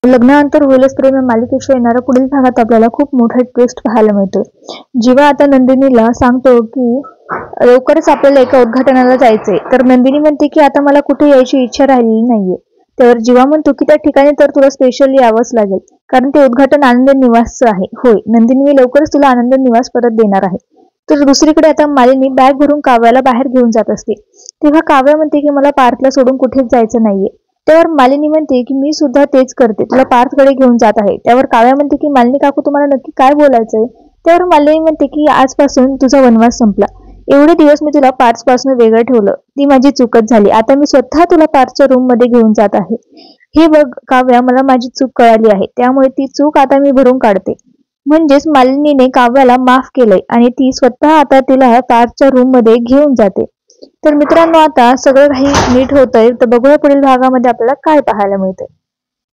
लग्नानंतर होईलच प्रेम या मालिकेच्या येणाऱ्या पुढील भागात आपल्याला खूप मोठा ट्विस्ट पाहायला मिळतो। जीवा आता नंदिनीला सांगतो की लवकरच आपल्याला एका उद्घाटनाला जायचंय, तर नंदिनी म्हणते की आता मला कुठे यायची इच्छा राहिलेली नाहीये। त्यावर जीवा म्हणतो की त्या ठिकाणी तर तुला स्पेशली यावंच लागेल, कारण ते उद्घाटन आनंद निवासचं आहे। होय नंदिनी, मी लवकरच तुला आनंद निवास परत देणार आहे। तर दुसरीकडे आता मालिनी बॅग भरून काव्याला बाहेर घेऊन जात असते, तेव्हा काव्या म्हणते की मला पार्थला सोडून कुठेच जायचं नाहीये। त्यावर मालिनी म्हणते की मी सुद्धा तेच करते, तुला पार्थकडे घेऊन जात आहे। त्यावर काव्या म्हणते की मालिनी काकू तुम्हाला नक्की काय बोलायचंय? त्यावर मालिनी म्हणते की आजपासून तुझा वनवास संपला। एवढे दिवस मी तुला पार्थ पासून वेगळं ठेवलं, ती माझी चूकच झाली। आता मी स्वतः तुला पार्थच्या रूम मध्ये घेऊन जात आहे। हे बघ काव्या, मला माझी चूक कळाली आहे, त्यामुळे ती चूक आता मी भरून काढते। म्हणजेच मालिनीने काव्याला माफ केलंय आणि ती स्वतः आता तिला पार्थच्या रूम मध्ये घेऊन जाते। तर मित्रांनो, आता सगळं काही नीट होतंय, तर बघूया पुढील भागामध्ये आपल्याला काय पाहायला मिळतंय।